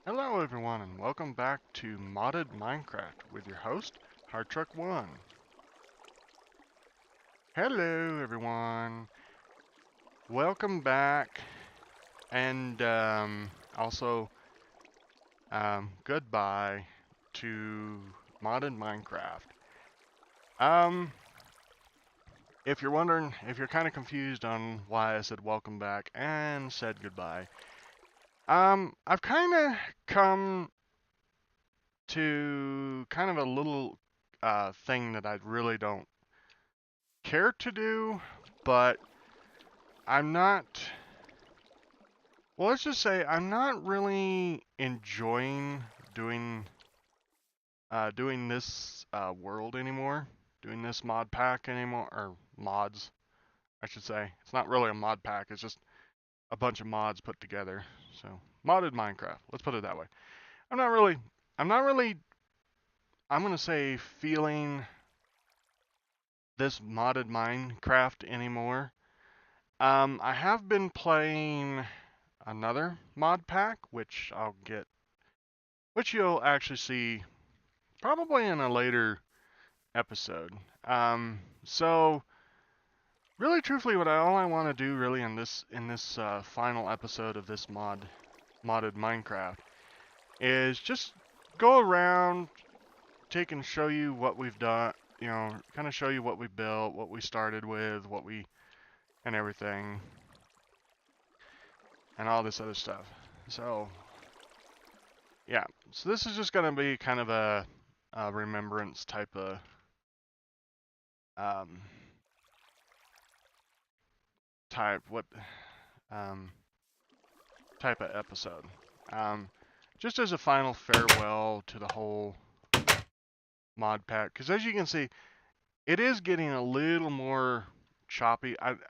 Hello everyone and welcome back to Modded Minecraft with your host, Hardtruck1. Hello everyone. Welcome back and also goodbye to Modded Minecraft. If you're wondering, if you're kind of confused on why I said welcome back and said goodbye, I've kind of come to kind of a little thing that I really don't care to do, but I'm not, well, let's just say I'm not really enjoying doing this world anymore, doing this mod pack anymore, or mods, I should say. It's not really a mod pack, it's just a bunch of mods put together. So, modded Minecraft, let's put it that way. I'm not really, I'm going to say feeling this modded Minecraft anymore. I have been playing another mod pack, which you'll actually see probably in a later episode. So really, truthfully, all I want to do really in this final episode of this modded Minecraft is just go around, take and show you what we've done. You know, kind of show you what we built, what we started with, and everything, and all this other stuff. So yeah, so this is just gonna be kind of a remembrance type of um, type what type of episode. Just as a final farewell to the whole mod pack, because as you can see, it is getting a little more choppy. I'm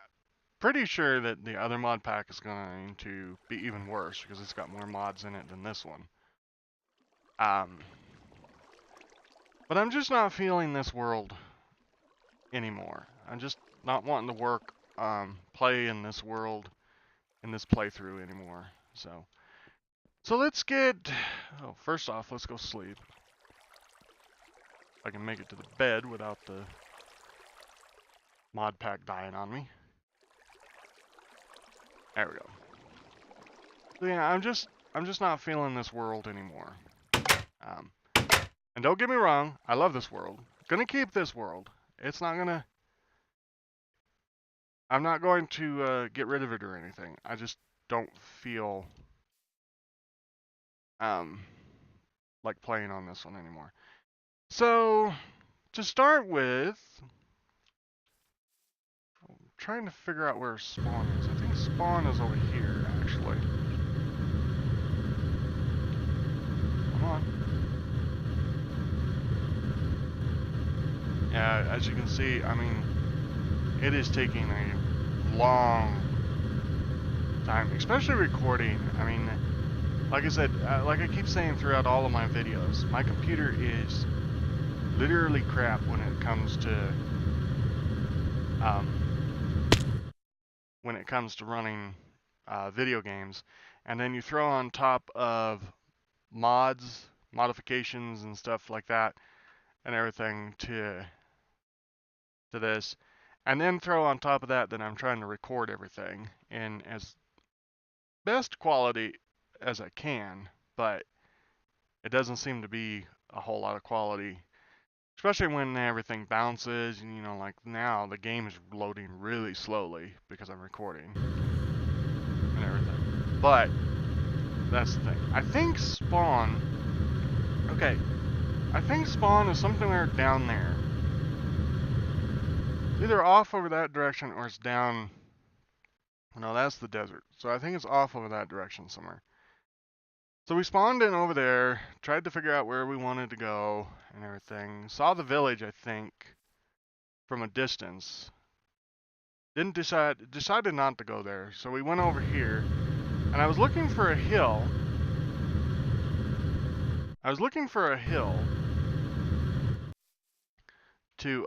pretty sure that the other mod pack is going to be even worse because it's got more mods in it than this one. But I'm just not feeling this world anymore. I'm just not wanting to play in this world, in this playthrough anymore. So let's get, oh, first off, let's go sleep. If I can make it to the bed without the mod pack dying on me. There we go. So yeah, I'm just not feeling this world anymore. And don't get me wrong, I love this world. Gonna keep this world. It's not gonna, I'm not going to get rid of it or anything. I just don't feel like playing on this one anymore. So to start with, I'm trying to figure out where spawn is. I think spawn is over here, actually. Come on. Yeah, as you can see, I mean, it is taking a long time, especially recording. I mean, like I said, like I keep saying throughout all of my videos, my computer is literally crap when it comes to running video games, and then you throw on top of modifications and stuff like that, and everything to this, and then throw on top of that I'm trying to record everything in as best quality as I can, but it doesn't seem to be a whole lot of quality, especially when everything bounces, and you know, like now the game is loading really slowly because I'm recording and everything. But that's the thing. I think spawn, okay, I think spawn is somewhere down there. It's either off over that direction or it's down. No, that's the desert. So I think it's off over that direction somewhere. So we spawned in over there, tried to figure out where we wanted to go and everything. Saw the village, I think, from a distance. Decided not to go there. So we went over here, and I was looking for a hill. To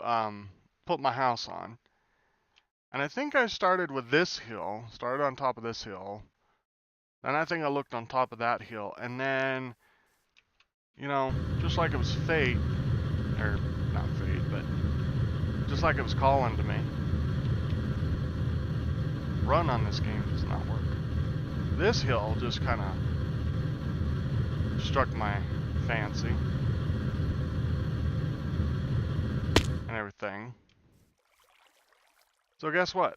put my house on. And I think I started with this hill, started on top of this hill, And I think I looked on top of that hill, and then, you know, just like it was fate, or not fate, but just like it was calling to me, run on this game does not work. This hill just kind of struck my fancy and everything. So guess what?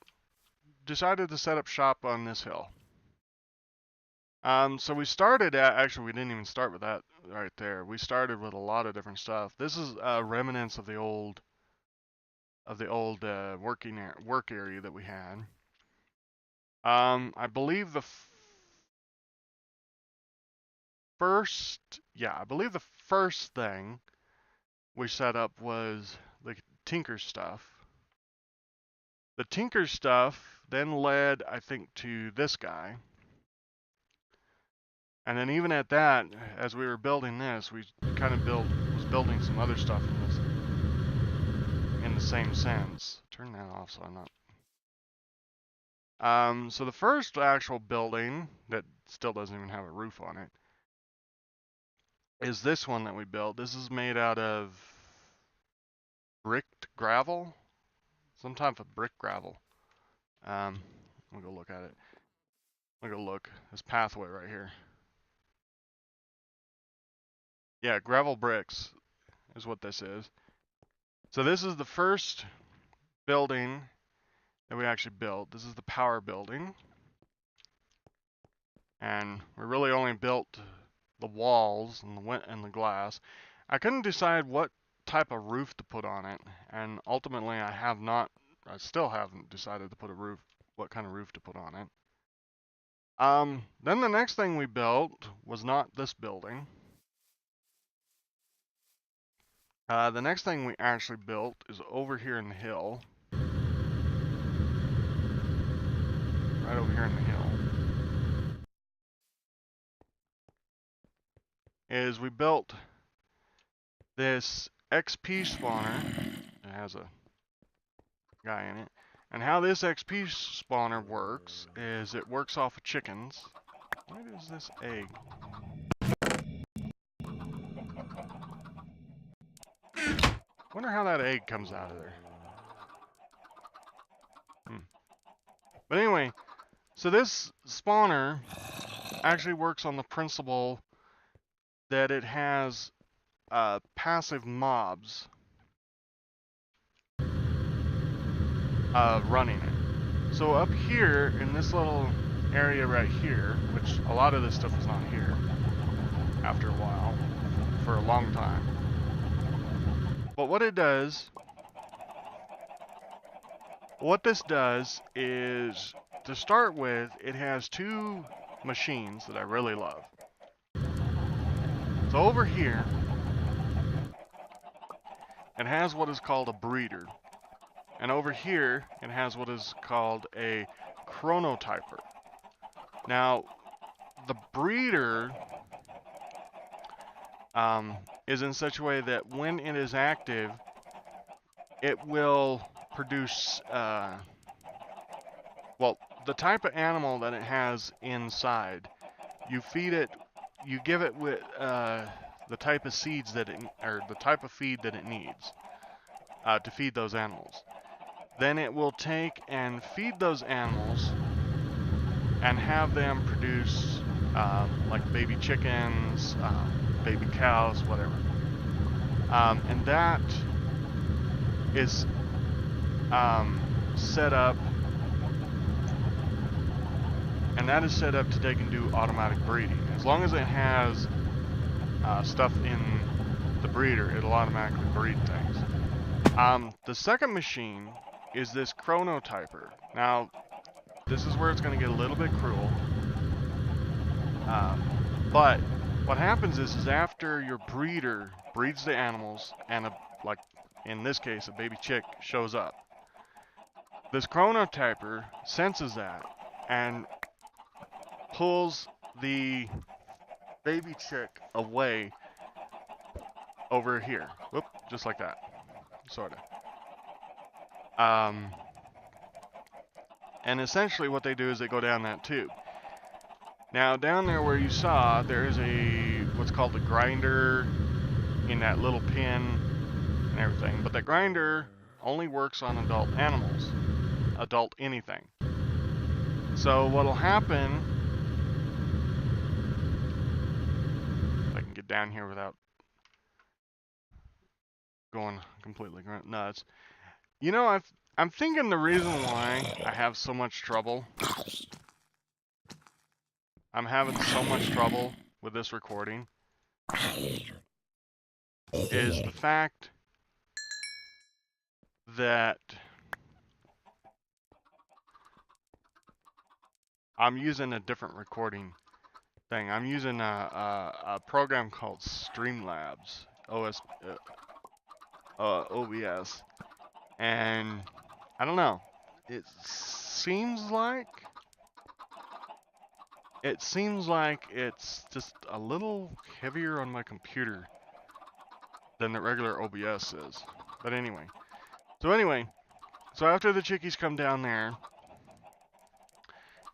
Decided to set up shop on this hill. So we started at, actually we didn't even start with that right there. We started with a lot of different stuff. This is remnants of the old work area that we had. I believe the first thing we set up was the tinker stuff. The tinker stuff then led, I think, to this guy. And then even at that, as we were building this, we kind of was building some other stuff in the same sense. Turn that off so I'm not. So the first actual building that still doesn't even have a roof on it is this one that we built. This is made out of bricked gravel, some type of brick gravel. Let me go look at it. Let me go look. This pathway right here. Yeah, gravel bricks is what this is. So this is the first building that we actually built. This is the power building. And we really only built the walls and the glass. I couldn't decide what type of roof to put on it, and ultimately I still haven't decided to put what kind of roof to put on it. Then the next thing we built was not this building. The next thing we actually built is over here in the hill. Right over here in the hill. Is we built this XP spawner. It has a guy in it. And how this XP spawner works is it works off of chickens. What is this egg? Wonder how that egg comes out of there. But anyway, so this spawner actually works on the principle that it has passive mobs running it. So up here in this little area right here, which a lot of this stuff is not here after a while, for a long time. But what this does is, to start with, it has two machines that I really love. So over here, it has what is called a breeder. And over here, it has what is called a chronotyper. Now, the breeder is in such a way that when it is active, it will produce, well, the type of animal that it has inside, you feed it, you give it with the type of seeds that the type of feed that it needs to feed those animals. Then it will take and feed those animals and have them produce like baby chickens, baby cows, whatever. And that is set up, to take and do automatic breeding. As long as it has stuff in the breeder, it'll automatically breed things. The second machine is this chronotyper. Now, this is where it's going to get a little bit cruel. But what happens is after your breeder breeds the animals and like in this case, a baby chick shows up, this chronotyper senses that and pulls the baby chick away over here. Whoop, just like that. Sorta. And essentially what they do is they go down that tube. Now down there where you saw, there is what's called a grinder in that little pin and everything. But that grinder only works on adult animals, adult anything. So what'll happen, if I can get down here without going completely nuts. You know, I'm thinking the reason why I have so much trouble, I'm having so much trouble with this recording, is the fact that I'm using a different recording thing. I'm using a program called Streamlabs, OBS, and I don't know. It seems like it's just a little heavier on my computer than the regular OBS is. But anyway, so after the chickies come down there,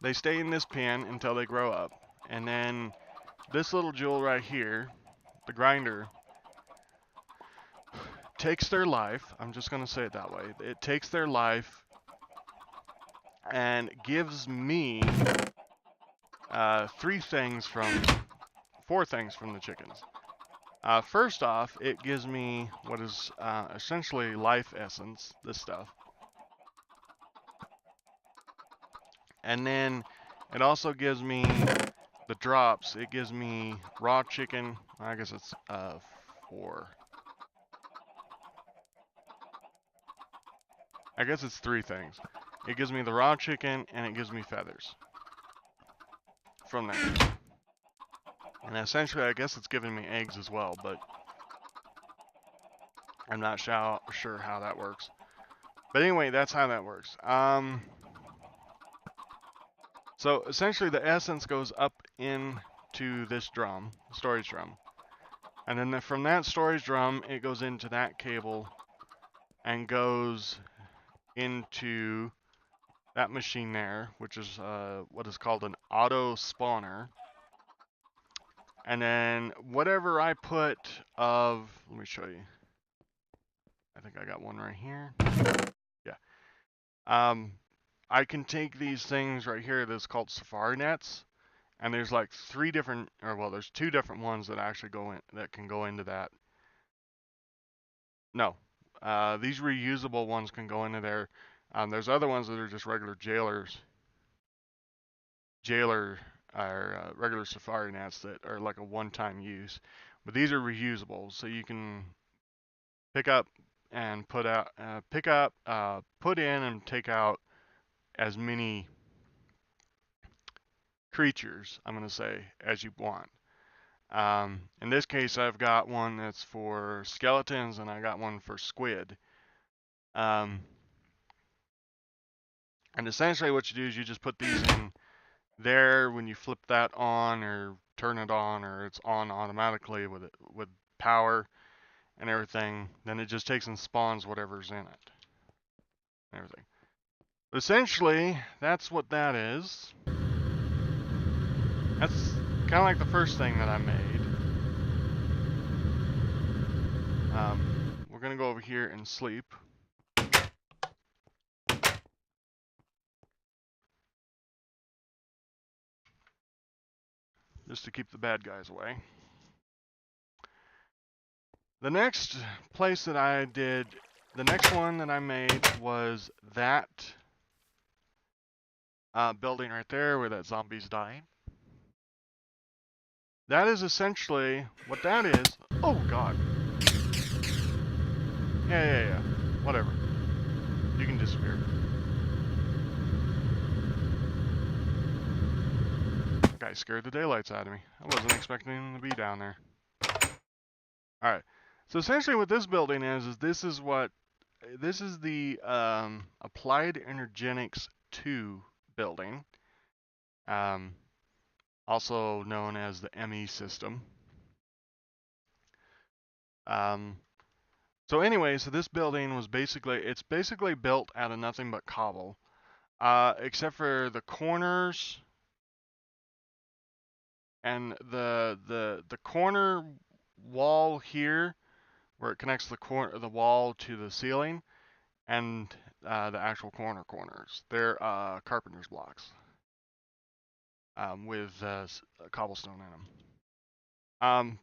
they stay in this pen until they grow up, and then this little jewel right here, the grinder, takes their life. I'm just gonna say it that way. It takes their life and gives me four things from the chickens. First off, it gives me what is essentially life essence, this stuff. And then it also gives me the drops. It gives me raw chicken. I guess it's 4. I guess it's 3 things. It gives me the raw chicken and it gives me feathers from there. And essentially, I guess it's giving me eggs as well, but I'm not sure how that works. But anyway, that's how that works. So essentially, the essence goes up into this drum, storage drum. And then from that storage drum, it goes into that cable and goes into that machine there, which is what is called an auto spawner. And then whatever I put let me show you. I think I got one right here. Yeah. I can take these things right here that's called safari nets, and there's like 3 different, there's 2 different ones that actually that can go into that. No, these reusable ones can go into there. There's other ones that are just regular regular safari nets that are like a one-time use, but these are reusable, so you can pick up and put in and take out as many creatures, I'm going to say, as you want. In this case, I've got one that's for skeletons, and I got one for squid. And essentially what you do is you just put these in there. When you flip that on or turn it on, or it's on automatically with power and everything, then it just takes and spawns whatever's in it. Everything. But essentially, that's what that is. That's kind of like the first thing that I made. We're going to go over here and sleep. Just to keep the bad guys away. The next place that I did, the next one that I made was that building right there where that zombie's dying. That is essentially what that is. Oh, God. Yeah. Whatever. You can disappear. That guy scared the daylights out of me. I wasn't expecting him to be down there. Alright. So essentially what this building is this is the Applied Energetics 2 building. Also known as the ME system. So anyway, so this building was it's basically built out of nothing but cobble, except for the corners and the corner wall here, where it connects the wall to the ceiling, and the actual corners, they're carpenter's blocks with cobblestone in them.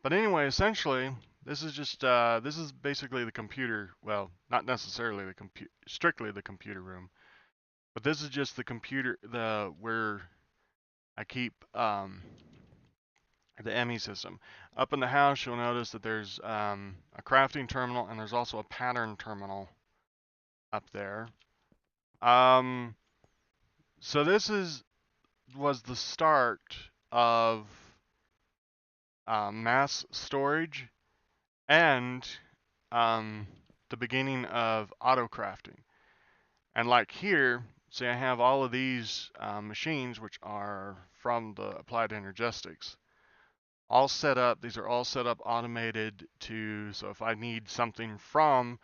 But anyway, essentially, this is just this is basically the computer. Well, not necessarily strictly the computer room, but this is just the computer, where I keep the ME system. Up in the house, you'll notice that there's a crafting terminal, and there's also a pattern terminal up there. So this was the start of mass storage and the beginning of auto crafting. And like here, see, I have all of these machines, which are from the Applied Energetics, all set up. These are all set up automated so if I need something from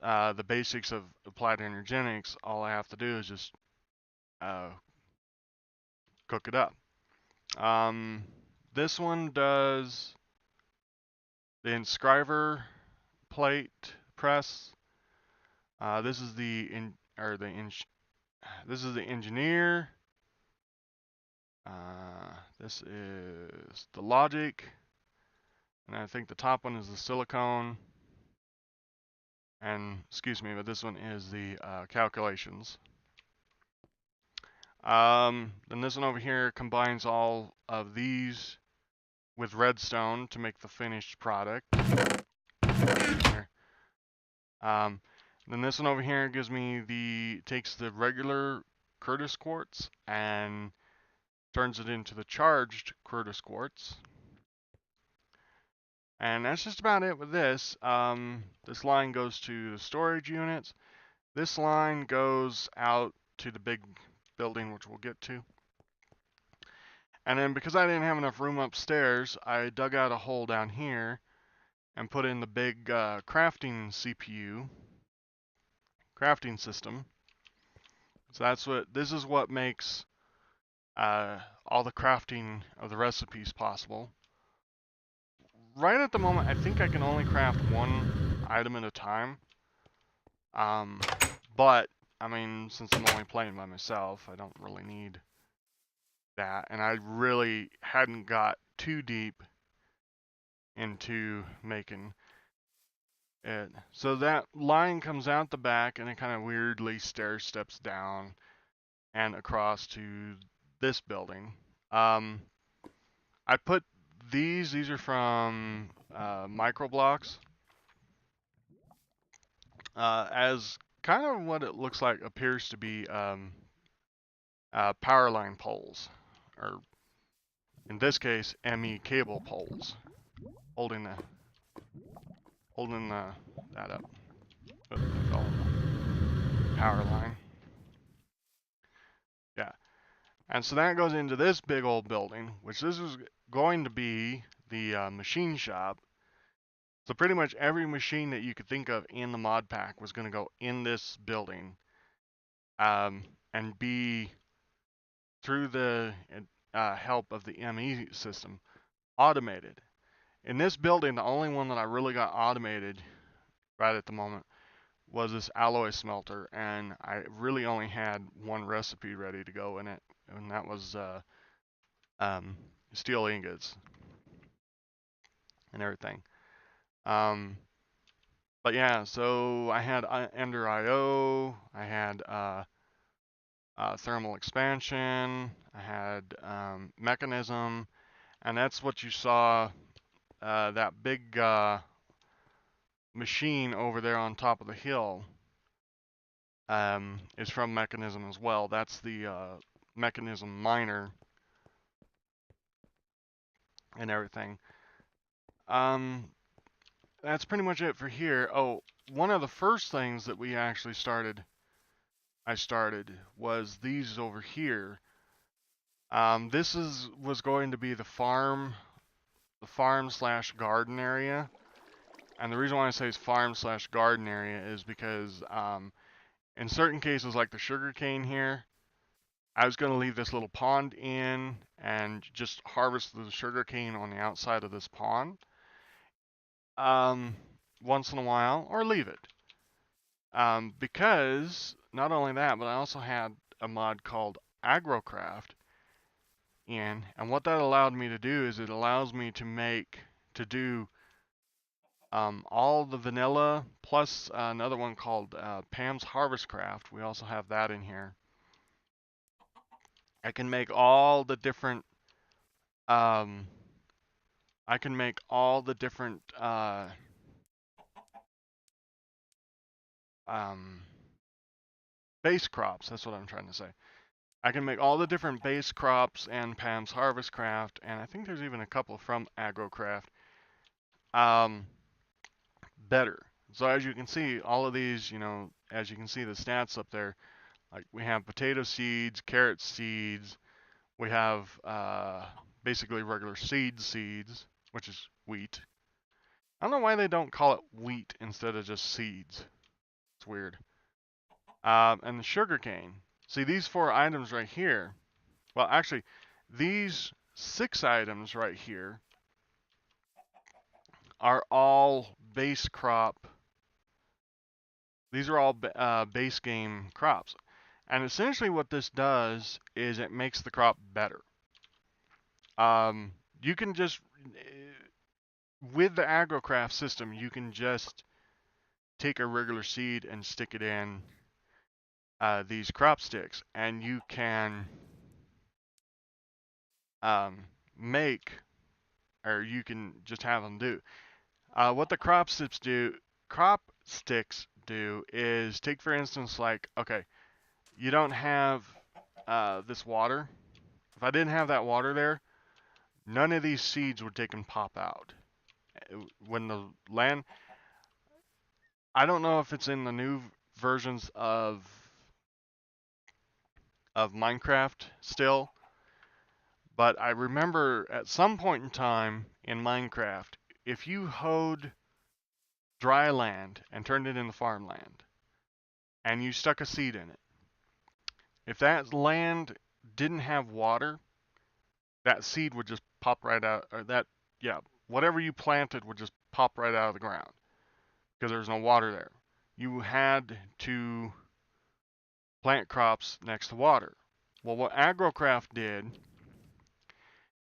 the basics of Applied Energetics, all I have to do is just cook it up. This one does the inscriber plate press. This is the this is the engineer. This is the logic, and I think the top one is the silicone. And excuse me, but this one is the calculations. Then this one over here combines all of these with redstone to make the finished product. Then this one over here takes the regular Curtis quartz and turns it into the charged Curtis quartz. And that's just about it with this. This line goes to the storage units. This line goes out to the big building, which we'll get to. And then because I didn't have enough room upstairs, I dug out a hole down here and put in the big crafting CPU, crafting system. So this is what makes all the crafting of the recipes possible. Right at the moment, I think I can only craft one item at a time. But I mean, since I'm only playing by myself, I don't really need that. And I really hadn't got too deep into making it. So that line comes out the back and it kind of weirdly stair steps down and across to this building. I put these are from Microblocks, as kind of what it looks like appears to be power line poles, or in this case, ME cable poles, holding that up. Power line. Yeah. And so that goes into this big old building, which this is going to be the machine shop. So pretty much every machine that you could think of in the mod pack was going to go in this building, and be, through the help of the ME system, automated. In this building, the only one that I really got automated right at the moment was this alloy smelter, and I really only had one recipe ready to go in it, and that was steel ingots and everything. But yeah, so I had Ender IO, I had thermal expansion, I had mechanism, and that's what you saw, that big machine over there on top of the hill is from mechanism as well. That's the mechanism miner and everything. That's pretty much it for here. Oh, one of the first things that we actually I started was these over here. This was going to be the farm slash garden area. And the reason why I say it's farm slash garden area is because in certain cases, like the sugar cane here, I was going to leave this little pond in and just harvest the sugarcane on the outside of this pond once in a while, or leave it. Because not only that, but I also had a mod called AgroCraft in, and what that allowed me to do is it allows me to do all the vanilla plus another one called Pam's Harvest Craft. We also have that in here. I can make all the different base crops. That's what I'm trying to say. I can make all the different base crops and Pam's Harvest Craft, and I think there's even a couple from AgroCraft, better. So as you can see, all of these, as you can see the stats up there, like we have potato seeds, carrot seeds, we have basically regular seeds, which is wheat. I don't know why they don't call it wheat instead of just seeds. It's weird. And the sugarcane. See, these 4 items right here, well, actually, these 6 items right here are all base crop. These are all base game crops. And essentially what this does is it makes the crop better. You can just, with the AgroCraft system, you can just take a regular seed and stick it in these crop sticks, and you can make, or you can just have them do. What the crop sticks do is take, for instance, like, okay, you don't have this water. If I didn't have that water there, none of these seeds would take and pop out. When the land, I don't know if it's in the new versions of Minecraft still, but I remember at some point in time in Minecraft, if you hoed dry land and turned it into farmland, and you stuck a seed in it, if that land didn't have water, that seed would just pop right out, or whatever you planted would just pop right out of the ground because there's no water there. You had to plant crops next to water. Well, what AgroCraft did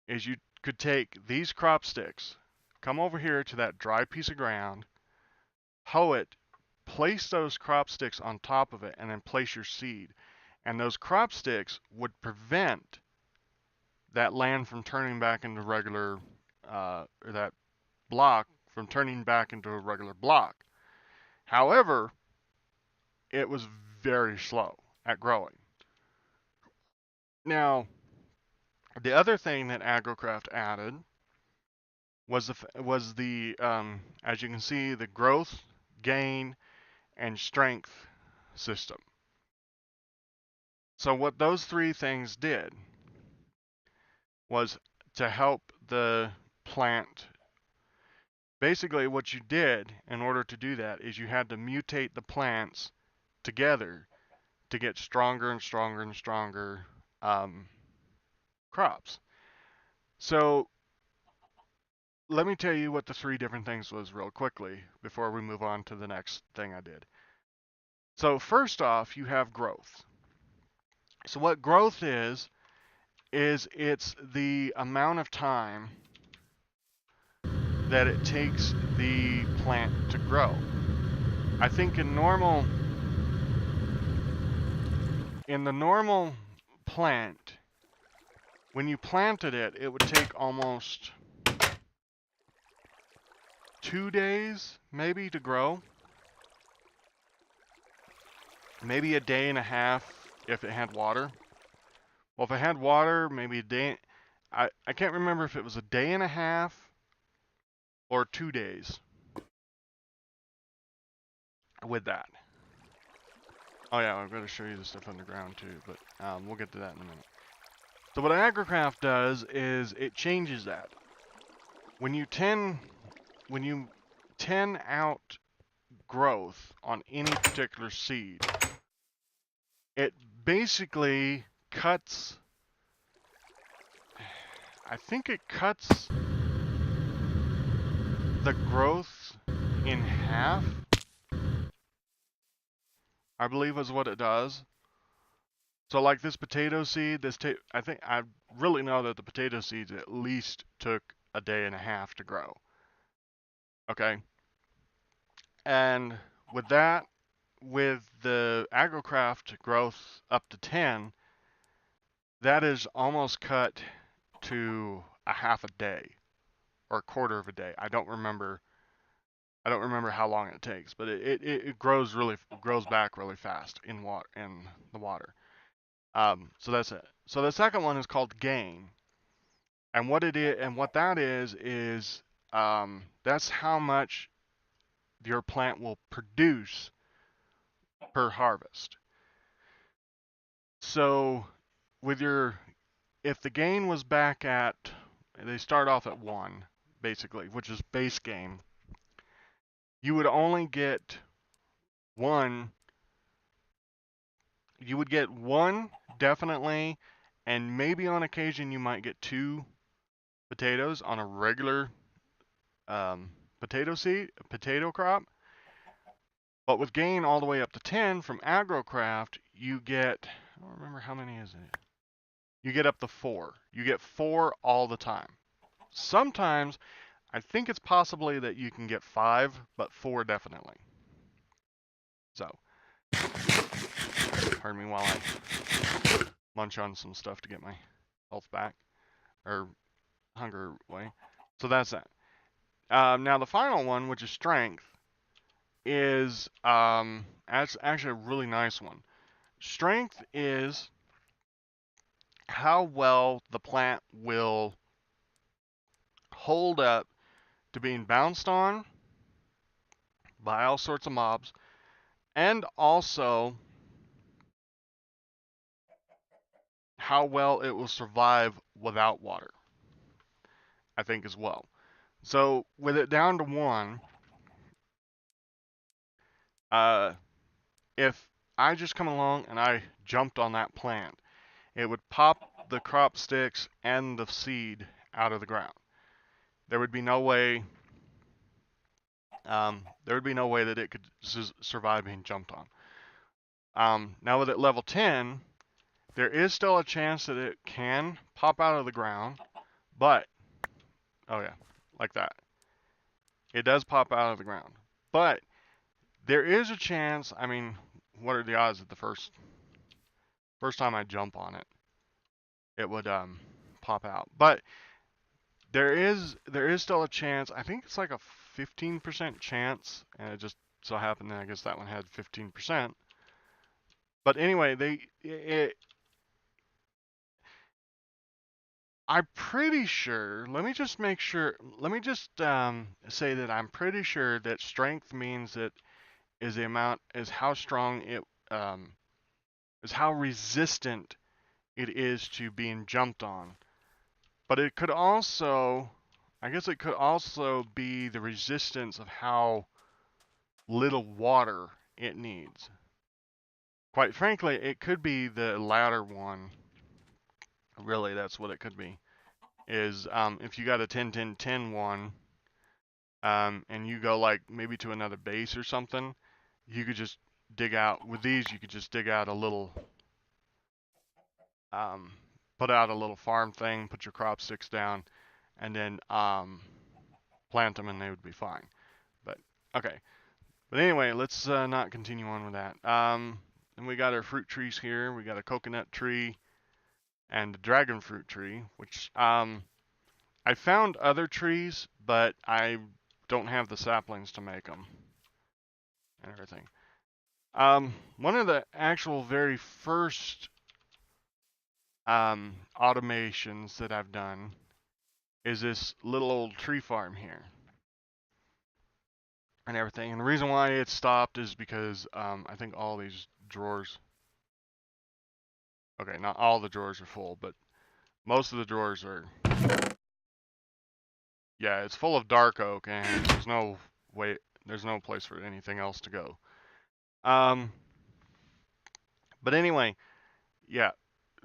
is you could take these crop sticks, come over here to that dry piece of ground, hoe it, place those crop sticks on top of it, and then place your seed. And those crop sticks would prevent that land from turning back into regular, or that block from turning back into a regular block. However, it was very slow at growing. Now, the other thing that AgroCraft added was the as you can see, the growth, gain, and strength system. So what those 3 things did was to help the plant. Basically, what you did in order to do that is you had to mutate the plants together to get stronger and stronger and stronger crops. So let me tell you what the 3 different things was real quickly before we move on to the next thing I did. So first off, you have growth. So what growth is it's the amount of time that it takes the plant to grow. I think in the normal plant, when you planted it, it would take almost 2 days maybe to grow. Maybe a day and a half if it had water. Well, if it had water, maybe a day. I can't remember if it was a day and a half or 2 days with that. Oh yeah, I'm going to show you the stuff underground too, but we'll get to that in a minute. So what AgroCraft does is it changes that. When you 10 out growth on any particular seed, it basically cuts, I think it cuts the growth in half, I believe is what it does. So like this potato seed, I think I really know that the potato seeds at least took a day and a half to grow. Okay. And with that, with the agrocraft growth up to 10, that is almost cut to a half a day or a quarter of a day. I don't remember how long it takes, but it grows back really fast in the water. So that's it. So the second one is called gain, and what that is that's how much your plant will produce per harvest. So with if the gain was back at, they start off at 1 basically, which is base gain, you would only get one. You would get 1 definitely, and maybe on occasion you might get 2 potatoes on a regular potato crop. But with gain all the way up to 10 from agrocraft, you get, I don't remember how many is it. You get up to 4. You get 4 all the time. Sometimes I think it's possibly that you can get 5, but 4 definitely. So, pardon me while I munch on some stuff to get my health back, or hunger away. So that's that. Now the final one, which is strength, is actually a really nice one. Strength is how well the plant will hold up to being bounced on by all sorts of mobs, and also how well it will survive without water, I think, as well. So with it down to 1, if I just come along and I jumped on that plant, it would pop the crop sticks and the seed out of the ground. There would be no way. That it could survive being jumped on. Now with it level 10, there is still a chance that it can pop out of the ground, but oh yeah, like that. It does pop out of the ground, but there is a chance. I mean, what are the odds that the first time I jump on it, it would pop out? But there is still a chance. I think it's like a 15% chance, and it just so happened that I guess that one had 15%. But anyway, I'm pretty sure. Let me just make sure. Let me just say that I'm pretty sure that strength means that is how strong it is how resistant it is to being jumped on. But it could also, I guess it could also be the resistance of how little water it needs. Quite frankly, it could be the latter one. Really, that's what it could be. Is if you got a 10-10-10 one, and you go like maybe to another base or something, you could just dig out, with these you could just dig out a little, put out a little farm thing, put your crop sticks down, and then plant them and they would be fine. But okay, but anyway, let's not continue on with that. And we got our fruit trees here. We got a coconut tree and a dragon fruit tree, which I found other trees, but I don't have the saplings to make them and everything. One of the actual very first automations that I've done is this little old tree farm here and everything. And the reason why it stopped is because I think all these drawers, okay, not all the drawers are full, but most of the drawers are, yeah, it's full of dark oak, and there's no place for anything else to go. But anyway, yeah,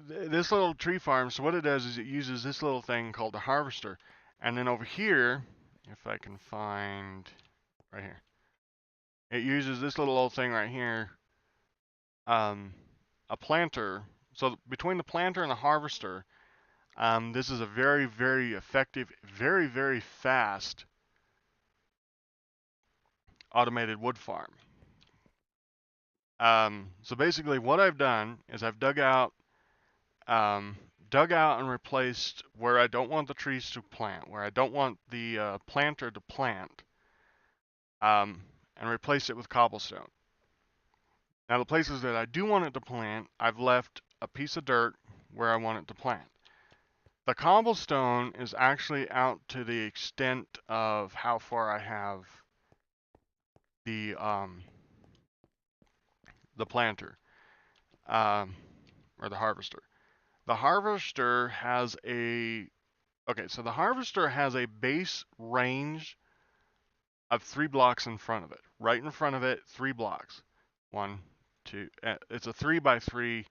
this little tree farm, so what it does is it uses this little thing called the harvester. And then over here, if I can find, right here, it uses this little old thing right here, a planter. So between the planter and the harvester, this is a very, very effective, very, very fast automated wood farm. So basically what I've done is I've dug out and replaced where I don't want the trees to plant, where I don't want the planter to plant, and replace it with cobblestone. Now the places that I do want it to plant, I've left a piece of dirt where I want it to plant. The cobblestone is actually out to the extent of how far I have the planter, or the harvester. The harvester has a the harvester has a base range of 3 blocks in front of it. Right in front of it, 3 blocks. 1, 2. It's a 3 by 3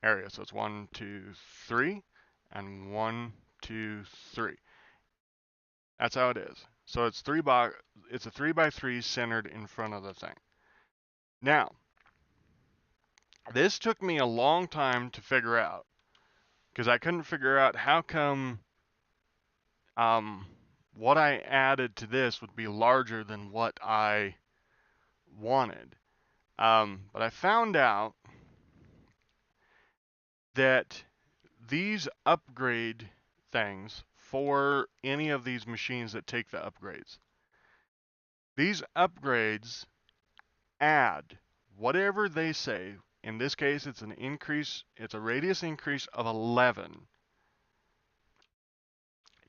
area, so it's 1, 2, 3, and 1, 2, 3. That's how it is. So it's it's a 3 by 3 centered in front of the thing. Now, this took me a long time to figure out, because I couldn't figure out how come what I added to this would be larger than what I wanted. But I found out that these upgrade things for any of these machines that take the upgrades, these upgrades add whatever they say. In this case, it's an increase, it's a radius increase of 11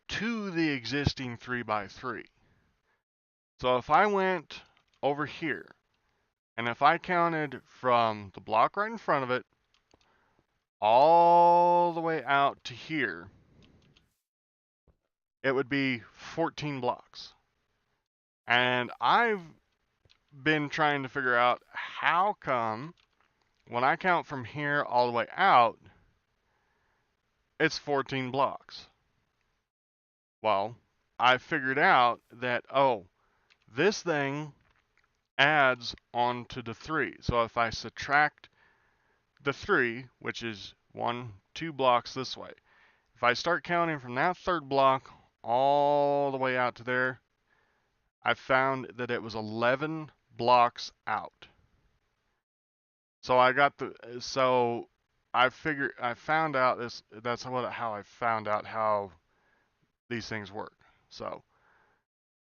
to the existing 3 by 3. So if I went over here, and if I counted from the block right in front of it all the way out to here, it would be 14 blocks. And I've been trying to figure out how come when I count from here all the way out, it's 14 blocks. Well, I figured out that, oh, this thing adds onto the 3. So if I subtract the 3, which is 1, 2 blocks this way, if I start counting from that 3rd block all the way out to there, I found that it was 11 blocks out. So I found out this, that's how I found out how these things work. So,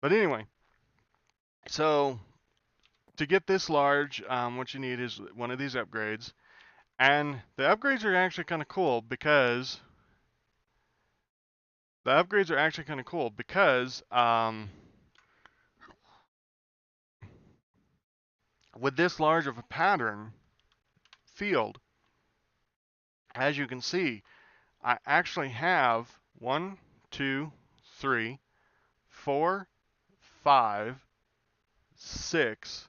but anyway, so to get this large, what you need is one of these upgrades. And the upgrades are actually kind of cool because with this large of a pattern field, as you can see, I actually have 1, 2, 3, 4, 5, 6,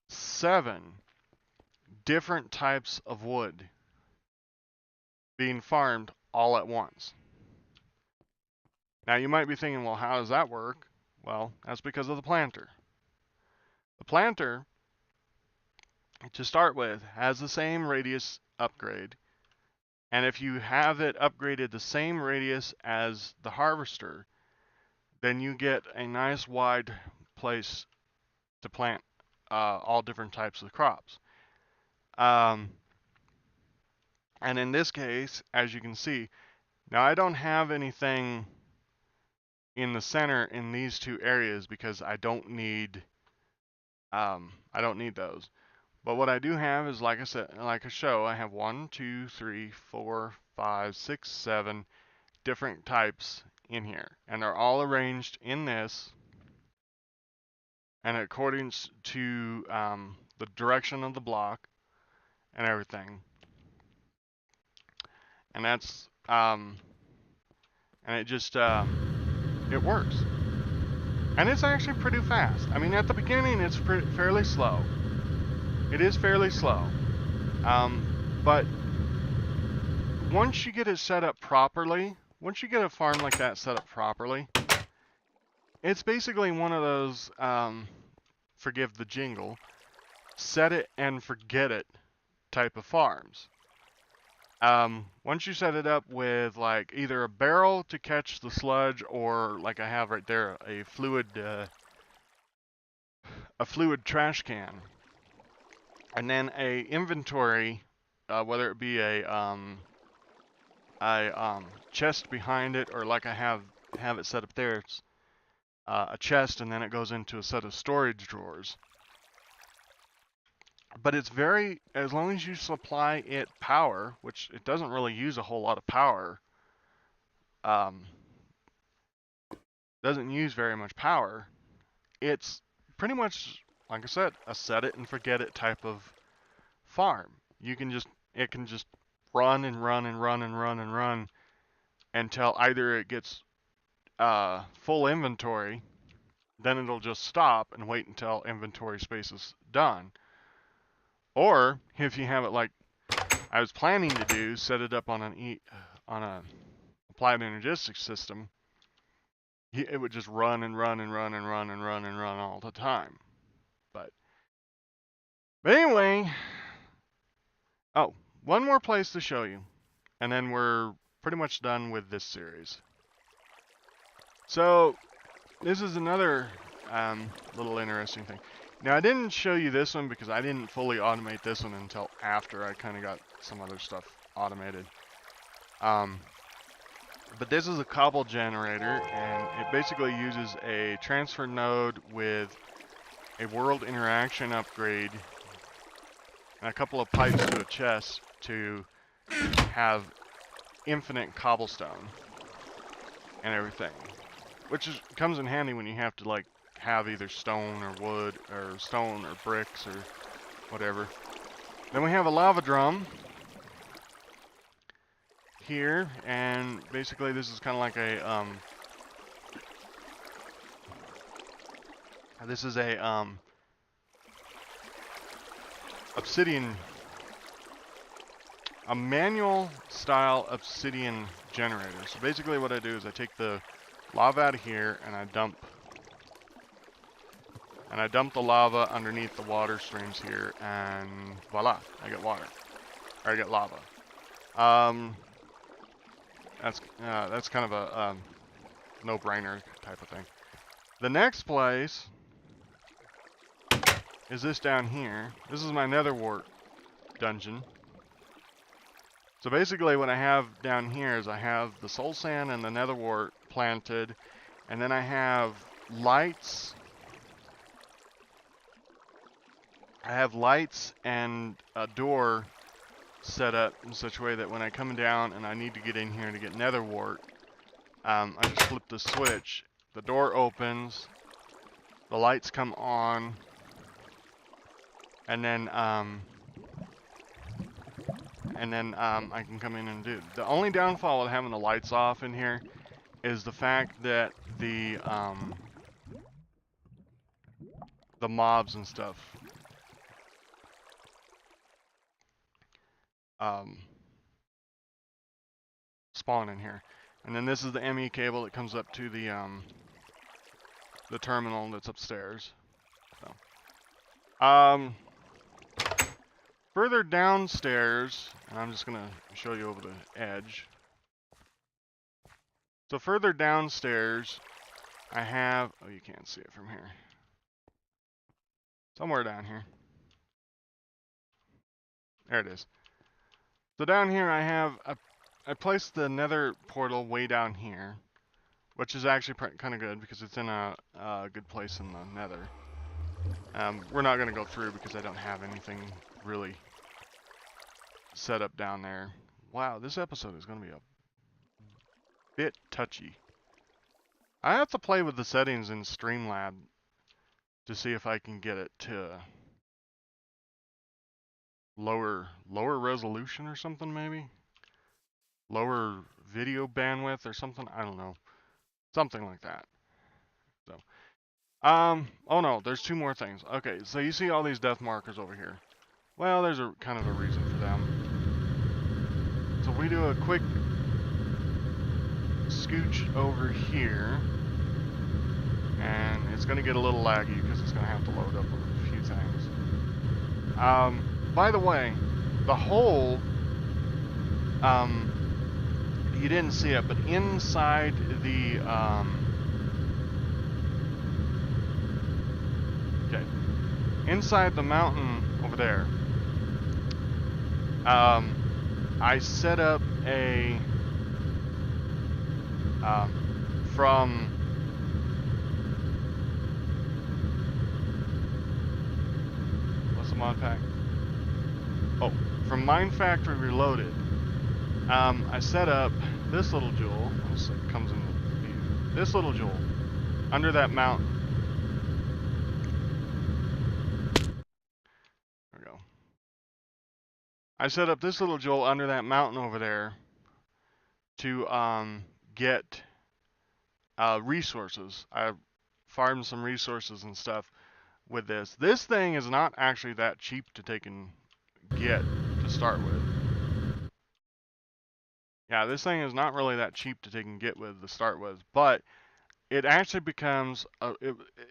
7 different types of wood being farmed all at once. Now you might be thinking, well, how does that work? Well, that's because of the planter. The planter, to start with, has the same radius upgrade. And if you have it upgraded the same radius as the harvester, then you get a nice wide place to plant all different types of crops. And in this case, as you can see, now I don't have anything in the center in these 2 areas because I don't need those. But what I do have is, like I said, like a show, I have 1, 2, 3, 4, 5, 6, 7 different types in here, and they're all arranged in this, and according to the direction of the block and everything. And that's and it just it works, and it's actually pretty fast. I mean, at the beginning it's fairly slow. It is fairly slow, but once you get it set up properly, once you get a farm like that set up properly, it's basically one of those, forgive the jingle, set it and forget it type of farms. Once you set it up with like either a barrel to catch the sludge, or like I have right there, a fluid trash can, and then a inventory, whether it be a chest behind it, or like I have it set up there, it's a chest, and then it goes into a set of storage drawers. But it's very, as long as you supply it power, which it doesn't really use a whole lot of power, doesn't use very much power, it's pretty much, like I said, a set it and forget it type of farm. It can just run and run and run and run and run until either it gets full inventory, then it'll just stop and wait until inventory space is done. Or if you have it like I was planning to do, set it up on a applied energistics system, it would just run and run and run and run and run and run all the time. But anyway, oh, one more place to show you, and then we're pretty much done with this series. So this is another little interesting thing. Now, I didn't show you this one because I didn't fully automate this one until after I kind of got some other stuff automated. But this is a cobble generator, and it basically uses a transfer node with a world interaction upgrade and a couple of pipes to a chest to have infinite cobblestone and everything, which comes in handy when you have to like have either stone or wood or stone or bricks or whatever. Then we have a lava drum here, and basically this is kind of like a this is a obsidian, a manual style obsidian generator. So basically what I do is I take the lava out of here and I dump the lava underneath the water streams here, and voila, I get water, or I get lava. That's kind of a no-brainer type of thing. The next place is this down here. This is my nether wart dungeon. So basically what I have down here is I have the soul sand and the nether wart planted, and then I have lights. I have lights and a door set up in such a way that when I come down and I need to get in here to get nether wart, I just flip the switch, the door opens, the lights come on, and then I can come in and do it. The only downfall of having the lights off in here is the fact that the mobs and stuff spawn in here. And then this is the ME cable that comes up to the terminal that's upstairs. So, further downstairs, and I'm just gonna show you over the edge. So further downstairs, I have, oh, you can't see it from here. Somewhere down here. There it is. So down here I placed the nether portal way down here, which is actually kind of good because it's in a good place in the nether. We're not going to go through because I don't have anything really set up down there. Wow, this episode is going to be a bit touchy. I have to play with the settings in Streamlab to see if I can get it to lower resolution or something, maybe lower video bandwidth or something. I don't know, something like that. So oh no, there's two more things. Okay, so you see all these death markers over here. Well, there's a kind of a reason for them. So So if we do a quick scooch over here, and it's going to get a little laggy because it's going to have to load up a few things. By the way, the hole, you didn't see it, but inside the, okay, inside the mountain over there, I set up a, from, what's the mod pack? Oh, from Minefactory Reloaded, I set up this little jewel, it comes in the view, this little jewel, under that mountain. There we go. I set up this little jewel under that mountain over there to get resources. I farmed some resources and stuff with this. This thing is not actually that cheap to take and get to start with. Yeah, this thing is not really that cheap to take and get with to start with, but it actually becomes,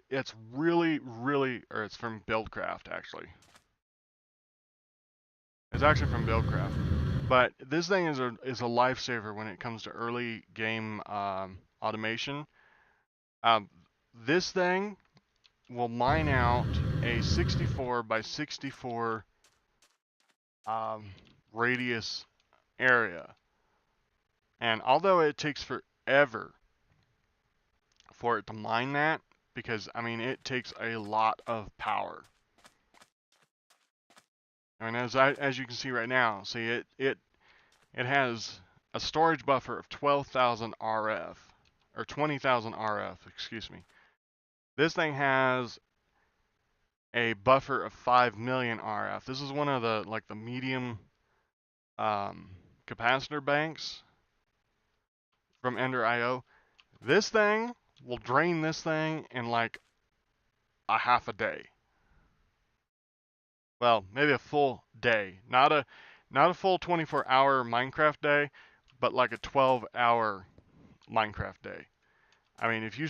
it's really, or it's from Buildcraft actually. It's actually from Buildcraft. But this thing is a lifesaver when it comes to early game automation. This thing will mine out a 64 by 64 radius area. And although it takes forever for it to mine that, because I mean it takes a lot of power. I mean, as you can see right now, see it has a storage buffer of 12,000 RF, or 20,000 RF, excuse me. This thing has a buffer of 5 million RF. This is one of the, like the medium capacitor banks from Ender.io. This thing will drain this thing in like a half a day. Well, maybe a full day. Not a full 24-hour Minecraft day, but like a 12-hour Minecraft day. I mean, if you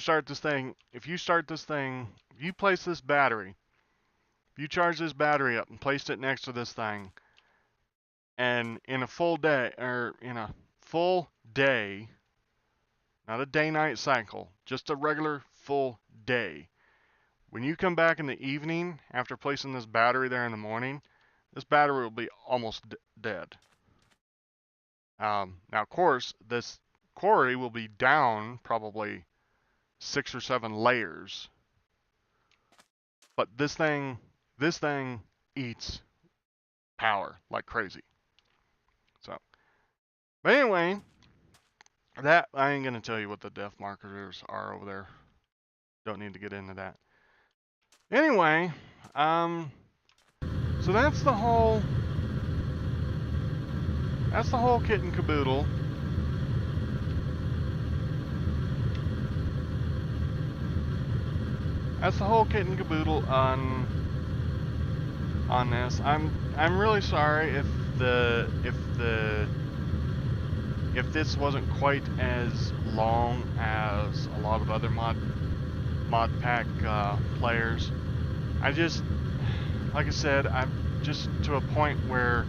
place this battery, if you charge this battery up and placed it next to this thing, and in a full day, or in a full day, not a day-night cycle, just a regular full day, when you come back in the evening after placing this battery there in the morning, this battery will be almost dead. Now, of course, this quarry will be down probably 6 or 7 layers, but this thing eats power like crazy. So, but anyway, that I ain't gonna tell you what the depth markers are over there. Don't need to get into that. Anyway, so that's the whole kit and caboodle. That's the whole kit and caboodle on this. I'm really sorry if this wasn't quite as long as a lot of other mod pack players. I just, like I said, I'm just to a point where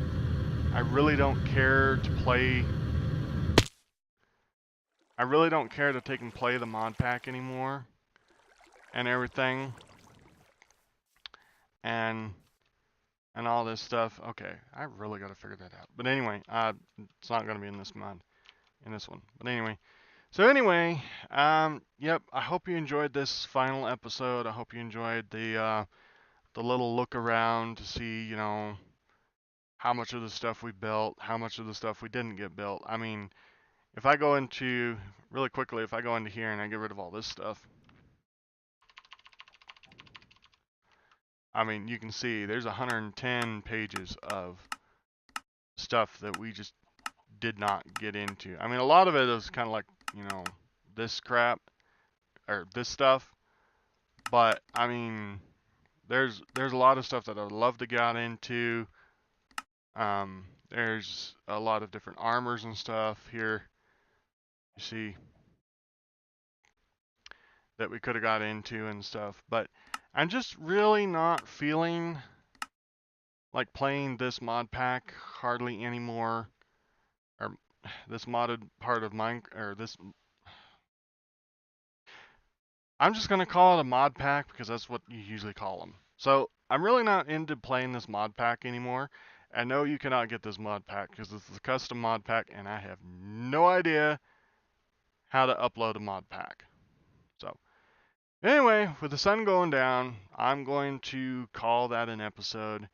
I really don't care to play. I really don't care to take and play the mod pack anymore and everything. And all this stuff. Okay, I really got to figure that out. But anyway, it's not going to be in this mod, in this one. But anyway, so anyway, yep. I hope you enjoyed this final episode. I hope you enjoyed the little look around to see, you know, how much of the stuff we built, how much of the stuff we didn't get built. I mean, if I go into really quickly, if I go into here and I get rid of all this stuff. I mean, you can see there's 110 pages of stuff that we just did not get into. I mean, a lot of it is kind of like, you know, this crap or this stuff. But I mean, there's a lot of stuff that I'd love to get into. There's a lot of different armors and stuff here. You see that we could have got into and stuff, but I'm just really not feeling like playing this mod pack hardly anymore, or this modded part of mine, or this. I'm just gonna call it a mod pack because that's what you usually call them. So I'm really not into playing this mod pack anymore. I know you cannot get this mod pack because this is a custom mod pack, and I have no idea how to upload a mod pack. So anyway, with the sun going down, I'm going to call that an episode.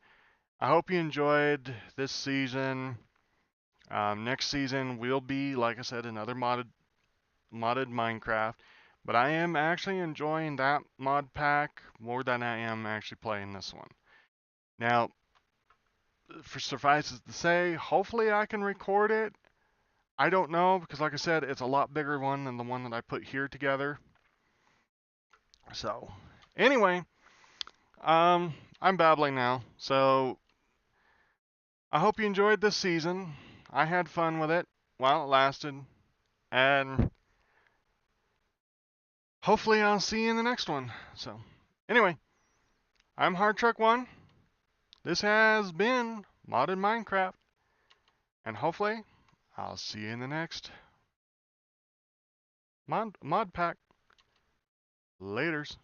I hope you enjoyed this season. Next season will be, like I said, another modded Minecraft. But I am actually enjoying that mod pack more than I am actually playing this one. Now, for suffices to say, hopefully I can record it. I don't know, because like I said, it's a lot bigger one than the one that I put here together. So, anyway, I'm babbling now. So, I hope you enjoyed this season. I had fun with it while it lasted. And hopefully I'll see you in the next one. So, anyway, I'm Hard Truck One. This has been Modded Minecraft. And hopefully I'll see you in the next mod pack. Laters.